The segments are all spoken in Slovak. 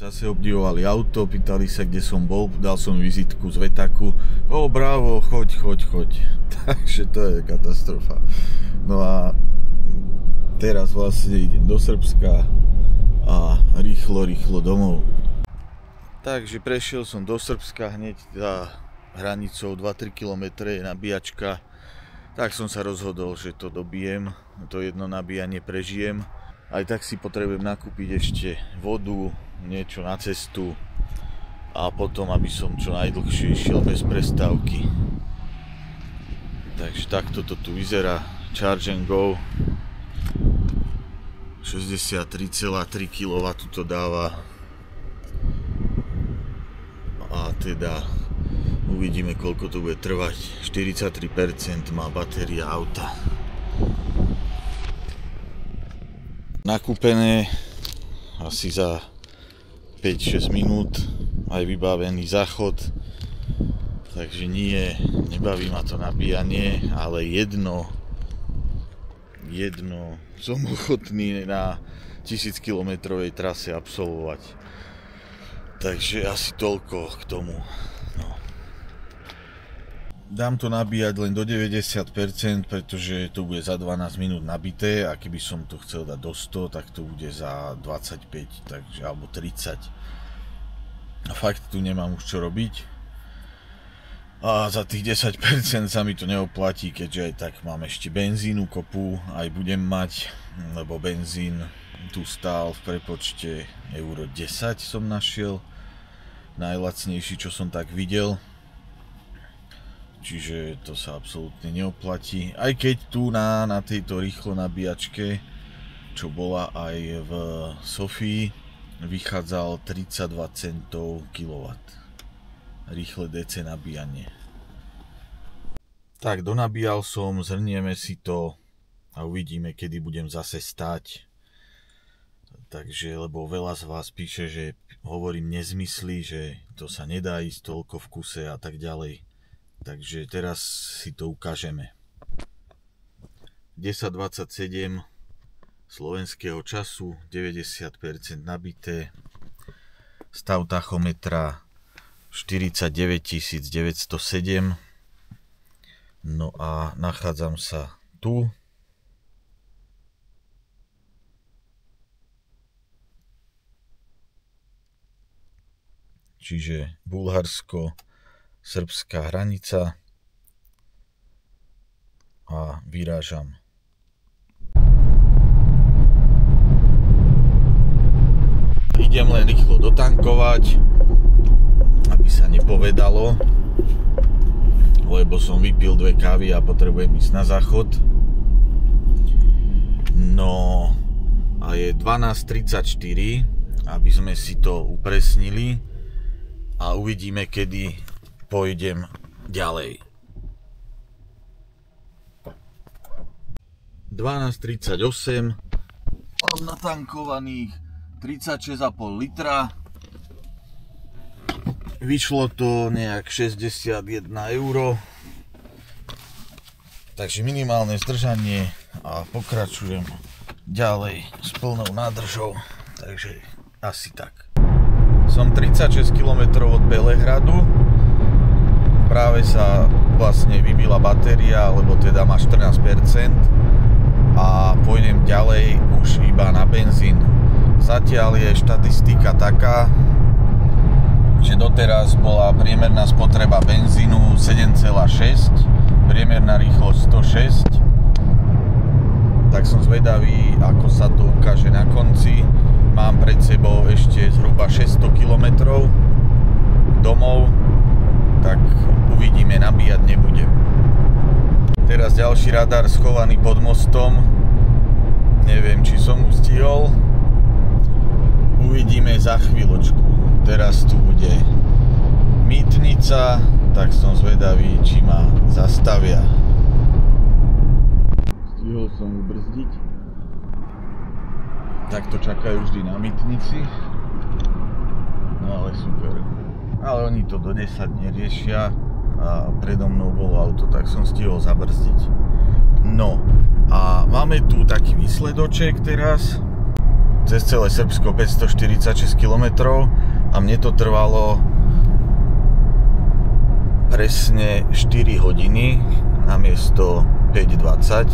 Zase obdivovali auto, pýtali sa, kde som bol, dal som vizitku z Vetaku. O, bravo, choď. Takže to je katastrofa. No a teraz vlastne idem do Srbska a rýchlo domov. Takže prešiel som do Srbska, hneď za hranicou 2-3 km je nabíjačka. Tak som sa rozhodol, že to dobijem, to jedno nabíjanie prežijem. Aj tak si potrebujem nakúpiť ešte vodu, niečo na cestu a potom, aby som čo najdlhšie išiel bez prestávky. Takže takto to tu vyzerá. Charge and go. 63,3 kW to dáva. A teda uvidíme, koľko to bude trvať. 43% má batéria auta. Nakúpené asi za 5-6 minút, aj vybavený záchod. Takže nie, nebaví ma to nabíjanie, ale jedno som ochotný na 1000 km trase absolvovať. Takže asi toľko k tomu. No. Dám to nabíjať len do 90%, pretože to bude za 12 minút nabité a keby som to chcel dať do 100, tak to bude za 25, takže, alebo 30. A fakt tu nemám už čo robiť. A za tých 10% sa mi to neoplatí, keďže aj tak mám ešte benzínu kopu, aj budem mať, lebo benzín tu stál v prepočte euro 10 som našiel. Najlacnejší, čo som tak videl. Čiže to sa absolútne neoplatí. Aj keď tu na tejto rýchlo nabíjačke, čo bola aj v Sofii, vychádzal 32 centov kW. Rýchle DC nabíjanie. Tak, donabíjal som, zhrnieme si to a uvidíme, kedy budem zase stáť. Takže, lebo veľa z vás píše, že hovorím nezmysly, že to sa nedá ísť toľko v kuse a tak ďalej. Takže teraz si to ukážeme. 10:27 slovenského času, 90% nabité. Stav tachometra 49 907. No a nachádzam sa tu. Čiže Bulharsko, srbská hranica a vyrážam. Idem len rýchlo dotankovať, aby sa nepovedalo, lebo som vypil 2 kávy a potrebujem ísť na záchod. No a je 12:34, aby sme si to upresnili a uvidíme, kedy pôjdem ďalej. 12:38, mám natankovaných 36,5 litra. Vyšlo to nejak 61 €. Takže minimálne zdržanie a pokračujem ďalej s plnou nádržou. Takže asi tak. Som 36 km od Belehradu. Práve sa vlastne vybila batéria, alebo teda má 14% a pôjdem ďalej už iba na benzín. Zatiaľ je štatistika taká, že doteraz bola priemerná spotreba benzínu 7,6, priemerná rýchlosť 106. Tak som zvedavý, ako sa to ukáže na konci. Mám pred sebou ešte zhruba 600 km domov, tak uvidíme, nabíjať nebudem. Teraz ďalší radar schovaný pod mostom. Neviem, či som už stihol. Uvidíme za chvíľočku. Teraz tu bude mýtnica, tak som zvedavý, či ma zastavia. Stihol som ubrzdiť. Takto čakajú vždy na mýtnici. No ale super. Ale oni to do 10 neriešia a predo mnou bolo auto, tak som stihol zabrzdiť. No a máme tu taký výsledoček teraz. cez celé Srbsko 546 km a mne to trvalo presne 4 hodiny namiesto 5:20.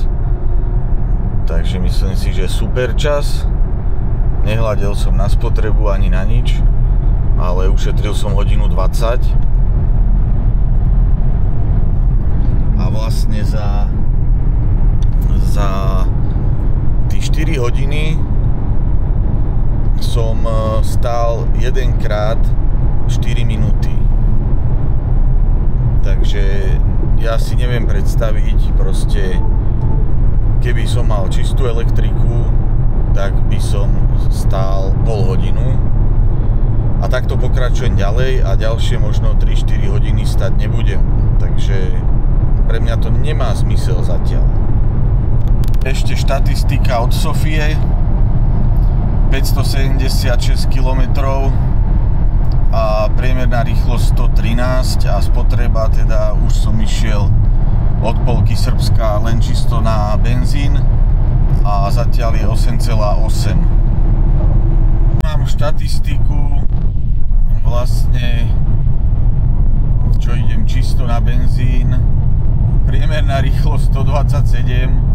Takže myslím si, že super čas. Nehľadel som na spotrebu ani na nič, ale ušetril som 1:20. A vlastne za tie 4 hodiny som stál jedenkrát 4 minúty. Takže ja si neviem predstaviť, proste keby som mal čistú elektriku, tak by som stál pol hodinu a takto pokračujem ďalej a ďalšie možno 3-4 hodiny stať nebudem, takže pre mňa to nemá zmysel zatiaľ. Ešte štatistika od Sofie: 576 km a priemerná rýchlosť 113 a spotreba, teda už som išiel od polky Srbska len čisto na benzín a zatiaľ je 8,8. Mám štatistiku vlastne, čo idem čisto na benzín, priemerná rýchlosť 127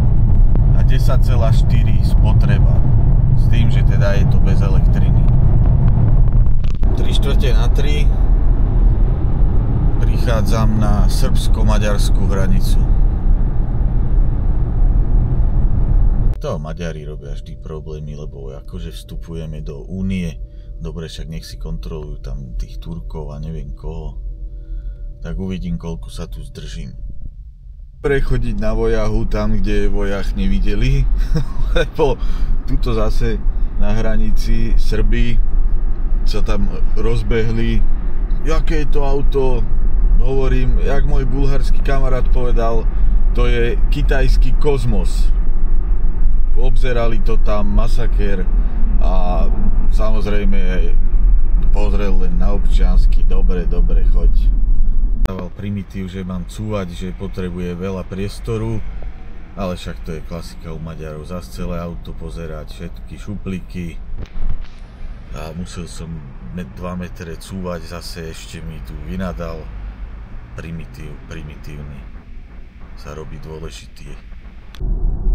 a 10,4 spotreba, s tým, že teda je to bez elektriny. 3/4 prichádzam na srbsko-maďarskú hranicu. To Maďari robia vždy problémy, lebo akože vstupujeme do Únie, dobre, však nech si kontrolujú tam tých Turkov a neviem koho, tak uvidím, koľko sa tu zdržím. Prechodiť na Vojahu tam, kde Vojah nevideli, lebo tuto zase na hranici Srbi sa tam rozbehli. Jaké je to auto? Hovorím, jak môj bulharský kamarát povedal, to je kitajský kozmos. Obzerali to tam, masakér, a samozrejme pozrel len na občiansky. Dobre, choď. Dával primitív, že mám cúvať, že potrebuje veľa priestoru, ale však to je klasika u Maďarov. Zas celé auto pozerať, všetky šuplíky. A musel som 2 metre cúvať, zase ešte mi tu vynadal. Primitívny sa robí dôležitý.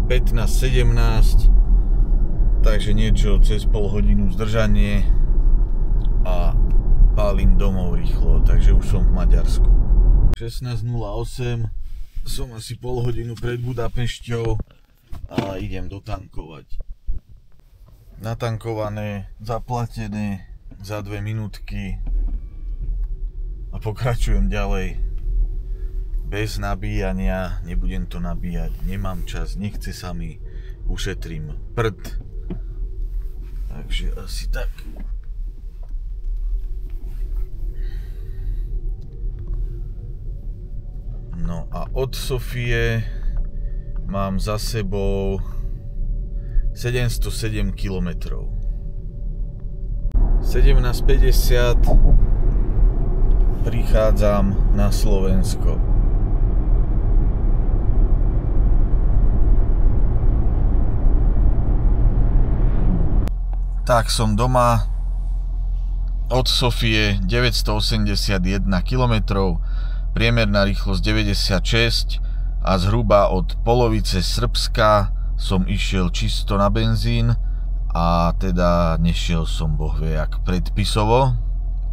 15:17, takže niečo cez pol hodinu zdržanie a pálim domov rýchlo, takže už som v Maďarsku. 16:08, som asi pol hodinu pred Budapešťou a idem dotankovať. Natankované, zaplatené za 2 minútky a pokračujem ďalej. Bez nabíjania, nebudem to nabíjať, nemám čas, nechce sa mi, ušetrím prd. Takže asi tak. No a od Sofie mám za sebou 707 km. 17:50 prichádzam na Slovensko. Tak som doma. Od Sofie 981 km, priemerná rýchlosť 96 a zhruba od polovice Srbska som išiel čisto na benzín a teda nešiel som bohvie jak predpisovo,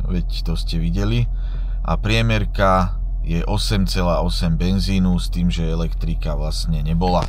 veď to ste videli, a priemerka je 8,8 benzínu, s tým, že elektrika vlastne nebola.